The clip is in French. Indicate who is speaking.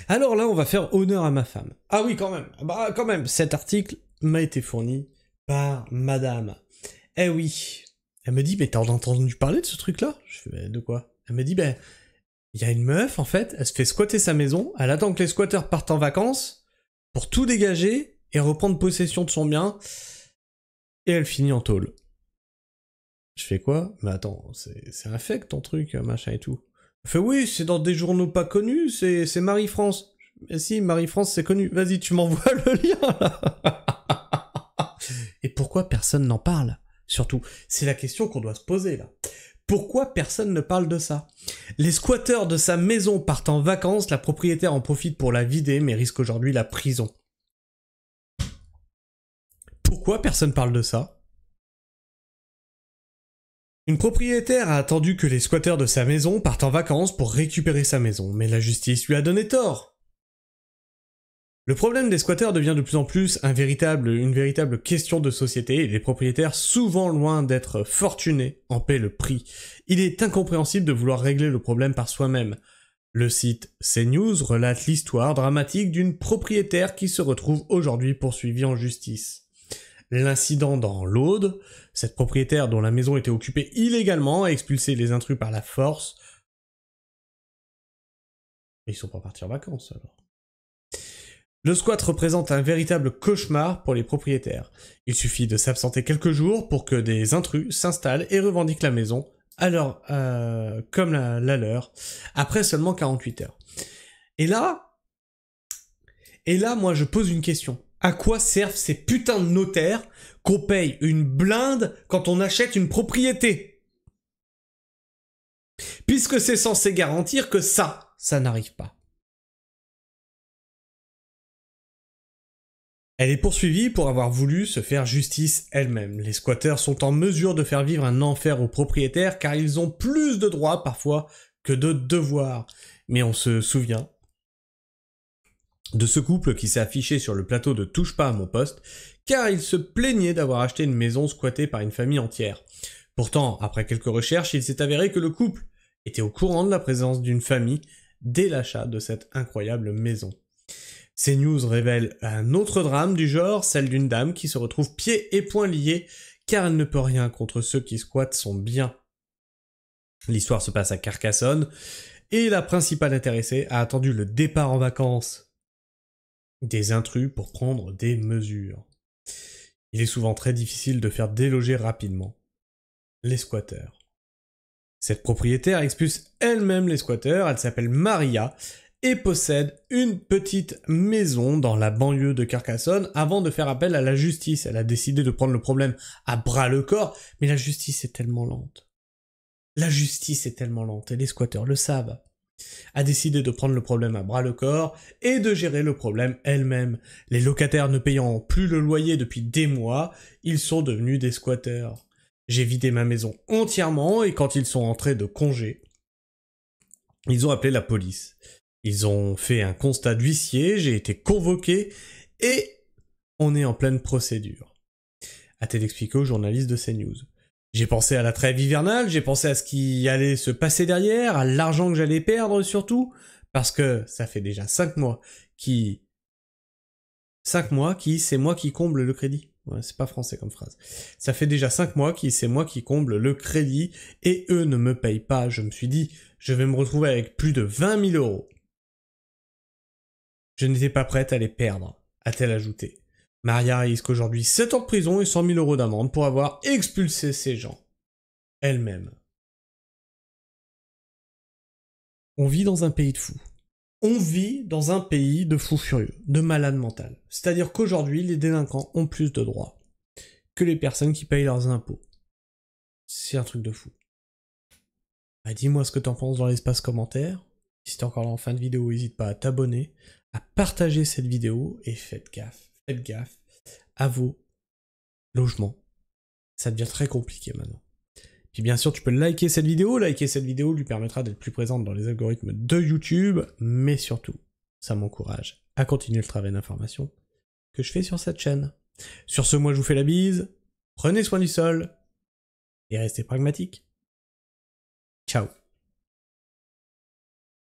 Speaker 1: Alors là, on va faire honneur à ma femme. Ah oui, quand même. Bah, quand même, cet article m'a été fourni par madame. Eh oui. Elle me dit, mais t'as entendu parler de ce truc-là? Je fais, bah, de quoi? Elle me dit, ben, il y a une meuf, en fait, elle se fait squatter sa maison, elle attend que les squatteurs partent en vacances pour tout dégager et reprendre possession de son bien, et elle finit en tôle. Je fais quoi? Mais attends, c'est un fake ton truc, machin et tout. Elle fait oui, c'est dans des journaux pas connus, c'est Marie-France. Mais si, Marie-France c'est connu. Vas-y, tu m'envoies le lien là. Et pourquoi personne n'en parle? Surtout, c'est la question qu'on doit se poser là. Pourquoi personne ne parle de ça? Les squatteurs de sa maison partent en vacances, la propriétaire en profite pour la vider, mais risque aujourd'hui la prison. Pourquoi personne parle de ça? Une propriétaire a attendu que les squatteurs de sa maison partent en vacances pour récupérer sa maison, mais la justice lui a donné tort. Le problème des squatteurs devient de plus en plus une véritable question de société et les propriétaires, souvent loin d'être fortunés, en paient le prix. Il est incompréhensible de vouloir régler le problème par soi-même. Le site CNews relate l'histoire dramatique d'une propriétaire qui se retrouve aujourd'hui poursuivie en justice. L'incident dans l'Aude, cette propriétaire dont la maison était occupée illégalement a expulsé les intrus par la force. Ils sont pas partis en vacances alors. Le squat représente un véritable cauchemar pour les propriétaires. Il suffit de s'absenter quelques jours pour que des intrus s'installent et revendiquent la maison, comme la leur, après seulement 48 heures. Et là, moi je pose une question. À quoi servent ces putains de notaires qu'on paye une blinde quand on achète une propriété? Puisque c'est censé garantir que ça n'arrive pas. Elle est poursuivie pour avoir voulu se faire justice elle-même. Les squatteurs sont en mesure de faire vivre un enfer aux propriétaires car ils ont plus de droits parfois que de devoirs. Mais on se souvient de ce couple qui s'est affiché sur le plateau de Touche pas à mon poste car il se plaignait d'avoir acheté une maison squattée par une famille entière. Pourtant, après quelques recherches, il s'est avéré que le couple était au courant de la présence d'une famille dès l'achat de cette incroyable maison. CNews révèle un autre drame du genre, celle d'une dame qui se retrouve pieds et poings liés car elle ne peut rien contre ceux qui squattent son bien. L'histoire se passe à Carcassonne et la principale intéressée a attendu le départ en vacances des intrus pour prendre des mesures. Il est souvent très difficile de faire déloger rapidement les squatteurs. Cette propriétaire expulse elle-même les squatteurs, elle s'appelle Maria et possède une petite maison dans la banlieue de Carcassonne avant de faire appel à la justice. Elle a décidé de prendre le problème à bras-le-corps, mais la justice est tellement lente. La justice est tellement lente, et les squatteurs le savent. A décidé de prendre le problème à bras-le-corps et de gérer le problème elle-même. Les locataires ne payant plus le loyer depuis des mois, ils sont devenus des squatteurs. J'ai vidé ma maison entièrement et quand ils sont entrés de congé, ils ont appelé la police. Ils ont fait un constat d'huissier, j'ai été convoqué et on est en pleine procédure. A-t-elle expliqué aux journalistes de CNews. J'ai pensé à la trêve hivernale, j'ai pensé à ce qui allait se passer derrière, à l'argent que j'allais perdre surtout, parce que ça fait déjà 5 mois c'est moi qui comble le crédit. Ouais, c'est pas français comme phrase. Ça fait déjà 5 mois c'est moi qui comble le crédit et eux ne me payent pas. Je me suis dit, je vais me retrouver avec plus de 20 000 €. Je n'étais pas prête à les perdre, a-t-elle ajouté. Maria risque aujourd'hui 7 ans de prison et 100 000 € d'amende pour avoir expulsé ces gens. Elle-même. On vit dans un pays de fous. On vit dans un pays de fous furieux, de malades mentales. C'est-à-dire qu'aujourd'hui, les délinquants ont plus de droits que les personnes qui payent leurs impôts. C'est un truc de fou. Bah, dis-moi ce que t'en penses dans l'espace commentaire. Si t'es encore là en fin de vidéo, n'hésite pas à t'abonner, à partager cette vidéo et faites gaffe à vos logements. Ça devient très compliqué maintenant. Puis bien sûr, tu peux liker cette vidéo lui permettra d'être plus présente dans les algorithmes de YouTube, mais surtout, ça m'encourage à continuer le travail d'information que je fais sur cette chaîne. Sur ce, moi je vous fais la bise, prenez soin du sol, et restez pragmatiques. Ciao.